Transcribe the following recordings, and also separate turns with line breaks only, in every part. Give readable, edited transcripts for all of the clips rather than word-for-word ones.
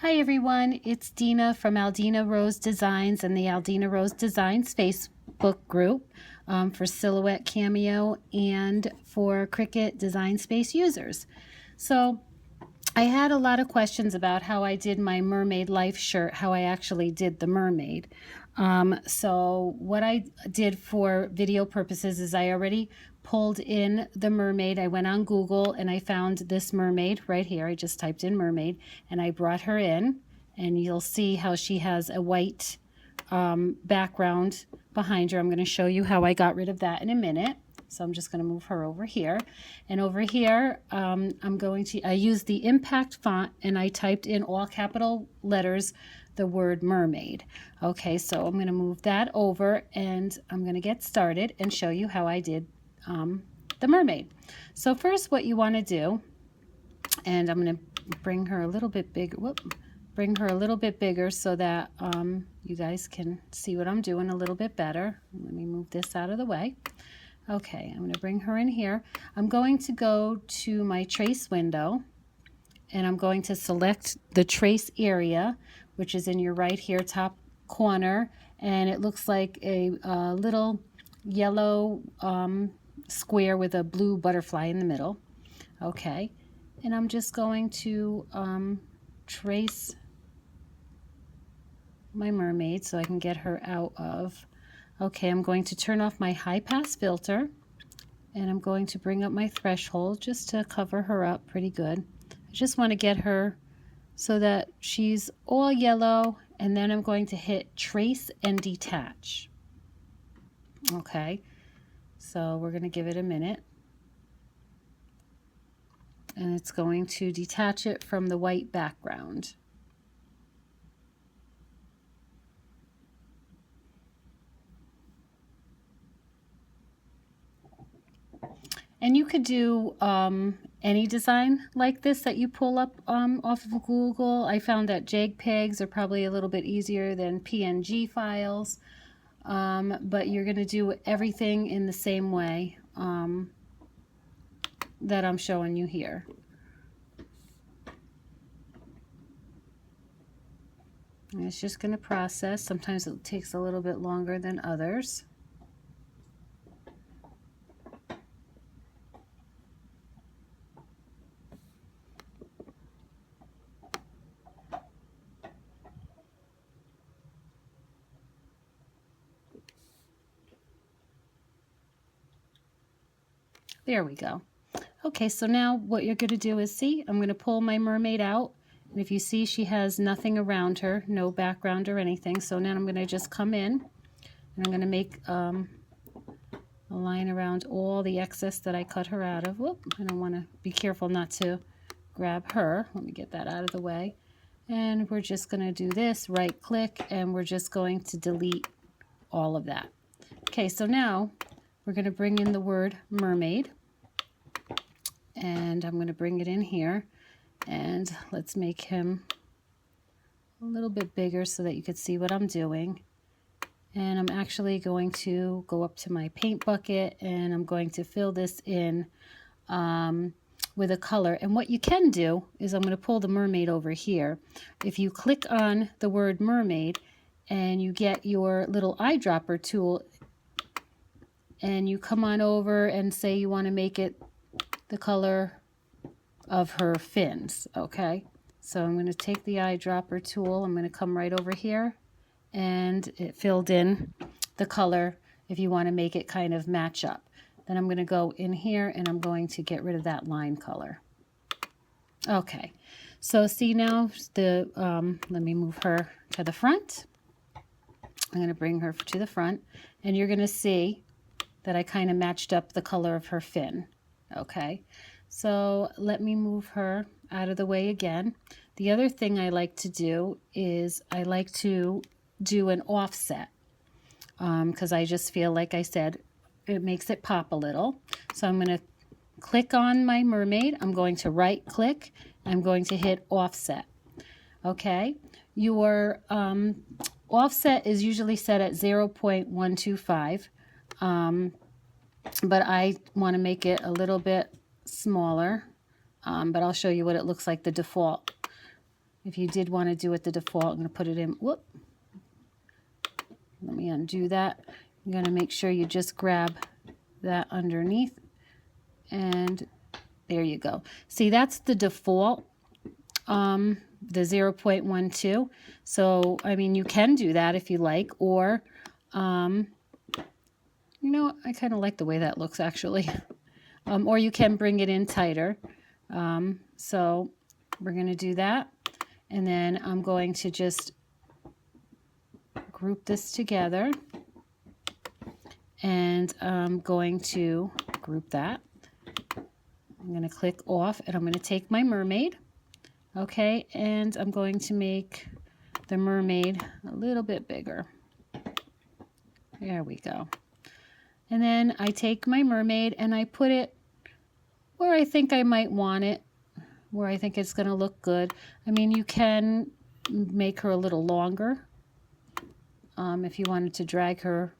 Hi everyone, it's Dina from Aldina Rose Designs and the Aldina Rose Designs Facebook group for Silhouette Cameo and for Cricut Design Space users. So I had a lot of questions about how I did my mermaid life shirt, how I actually did the mermaid. So what I did for video purposes is I already pulled in the mermaid. I went on Google and I found this mermaid right here. I just typed in mermaid and I brought her in, and you'll see how she has a white background behind her. I'm going to show you how I got rid of that in a minute. So I'm just going to move her over here. And over here, I used the impact font and I typed in all capital letters the word mermaid. Okay, so I'm going to move that over and I'm going to get started and show you how I did the mermaid. So first what you want to do, and I'm going to bring her a little bit bigger. Bring her a little bit bigger so that you guys can see what I'm doing a little bit better. Let me move this out of the way. Okay, I'm going to bring her in here. I'm going to go to my trace window and I'm going to select the trace area, which is in your right here top corner, and it looks like a little yellow square with a blue butterfly in the middle. Okay, and I'm just going to trace my mermaid so I can get her out of. Okay, I'm going to turn off my high pass filter and I'm going to bring up my threshold just to cover her up pretty good. I just want to get her so that she's all yellow, and then I'm going to hit trace and detach. Okay, so we're going to give it a minute and it's going to detach it from the white background. And you could do any design like this that you pull up off of Google. I found that JPEGs are probably a little bit easier than PNG files, but you're going to do everything in the same way that I'm showing you here. And it's just going to process. Sometimes it takes a little bit longer than others. There we go. Okay, so now what you're going to do is see, I'm going to pull my mermaid out. And if you see, she has nothing around her, no background or anything. So now I'm going to just come in and I'm going to make a line around all the excess that I cut her out of. Whoop, I don't want to be careful not to grab her. Let me get that out of the way. And we're just going to do this, right click, and we're just going to delete all of that. Okay, so now we're going to bring in the word mermaid. And I'm going to bring it in here, and let's make him a little bit bigger so that you can see what I'm doing. And I'm actually going to go up to my paint bucket and I'm going to fill this in with a color. And what you can do is I'm going to pull the mermaid over here. If you click on the word mermaid and you get your little eyedropper tool and you come on over and say you want to make it the color of her fins. Okay, so I'm going to take the eyedropper tool, I'm going to come right over here, and it filled in the color if you want to make it kind of match up. Then I'm going to go in here and I'm going to get rid of that line color. Okay, so see now let me move her to the front. I'm going to bring her to the front, and you're going to see that I kind of matched up the color of her fin. Okay, so let me move her out of the way again. The other thing I like to do is I like to do an offset because I just feel, like I said, it makes it pop a little. So I'm going to click on my mermaid. I'm going to right click. I'm going to hit offset. Okay, your offset is usually set at 0.125. But I want to make it a little bit smaller, but I'll show you what it looks like, the default If you did want to do it the default, I'm going to put it in. Whoop. Let me undo that. You're going to make sure you just grab that underneath, and there you go. See, that's the default, the 0.12. So, I mean, you can do that if you like, or, you know, I kind of like the way that looks actually. Or you can bring it in tighter. So we're going to do that. And then I'm going to just group this together. And I'm going to group that. I'm going to click off, and I'm going to take my mermaid. Okay, and I'm going to make the mermaid a little bit bigger. There we go. And then I take my mermaid and I put it where I think I might want it, where I think it's going to look good. I mean, you can make her a little longer if you wanted to drag her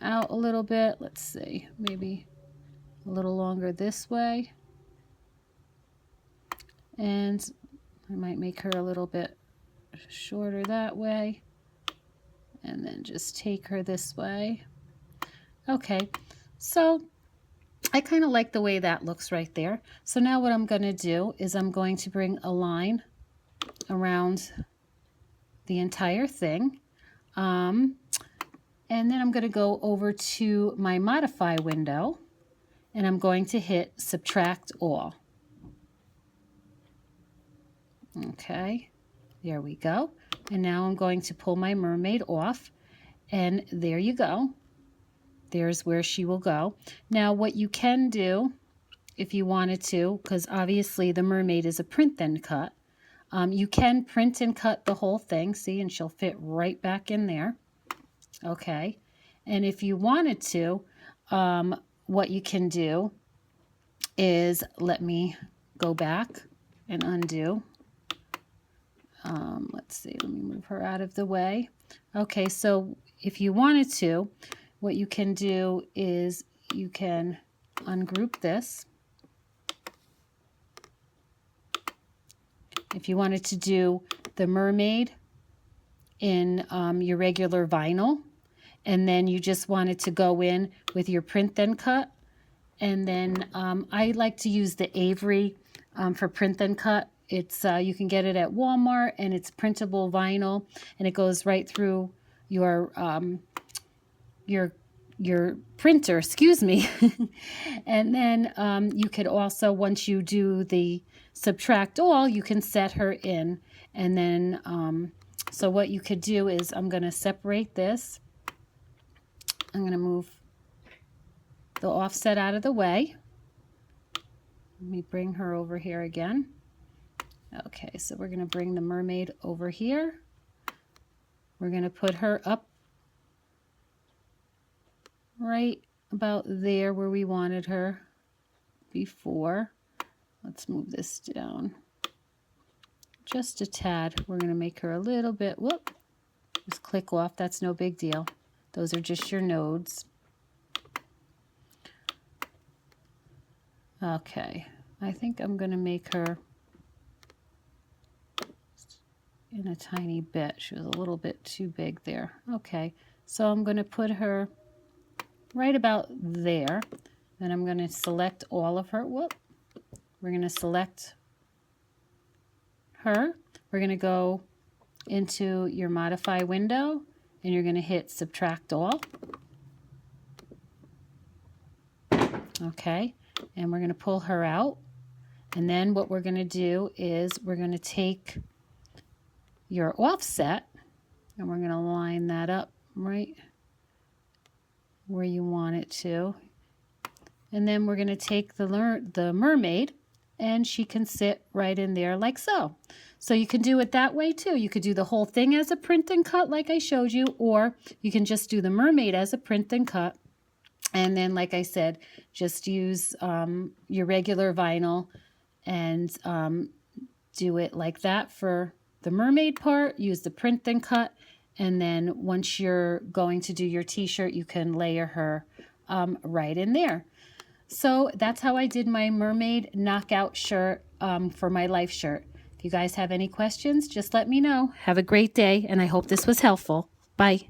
out a little bit. Let's see, maybe a little longer this way. And I might make her a little bit shorter that way. And then just take her this way. Okay, so I kind of like the way that looks right there. So now what I'm going to do is I'm going to bring a line around the entire thing. And then I'm going to go over to my modify window, and I'm going to hit subtract all. Okay, there we go. And now I'm going to pull my mermaid off, and there you go. There's where she will go. Now what you can do if you wanted to, because obviously the mermaid is a print and cut, you can print and cut the whole thing, see, and she'll fit right back in there. Okay, and if you wanted to, what you can do is, let me go back and undo. Let's see, let me move her out of the way. Okay, so if you wanted to, what you can do is you can ungroup this. If you wanted to do the mermaid in your regular vinyl, and then you just wanted to go in with your print then cut, and then I like to use the Avery for print then cut. It's you can get it at Walmart, and it's printable vinyl, and it goes right through your printer, excuse me. And then you could also, once you do the subtract all, you can set her in. And then so what you could do is, I'm going to separate this. I'm going to move the offset out of the way. Let me bring her over here again. Okay, so we're going to bring the mermaid over here. We're going to put her up right about there where we wanted her before. Let's move this down just a tad. We're going to make her a little bit, whoop, just click off. That's no big deal. Those are just your nodes. Okay, I think I'm going to make her in a tiny bit. She was a little bit too big there. Okay, so I'm going to put her right about there. Then I'm going to select all of her. Whoop. We're going to select her. We're going to go into your modify window, and you're going to hit subtract all. Okay, and we're going to pull her out. And then what we're going to do is we're going to take your offset, and we're going to line that up right where you want it to. And then we're going to take the mermaid, and she can sit right in there like so. So you can do it that way too. You could do the whole thing as a print and cut like I showed you, or you can just do the mermaid as a print and cut. And then, like I said, just use your regular vinyl and do it like that for the mermaid part. Use the print and cut. And then once you're going to do your t-shirt, you can layer her right in there. So that's how I did my mermaid knockout shirt for my life shirt. If you guys have any questions, just let me know. Have a great day, and I hope this was helpful. Bye.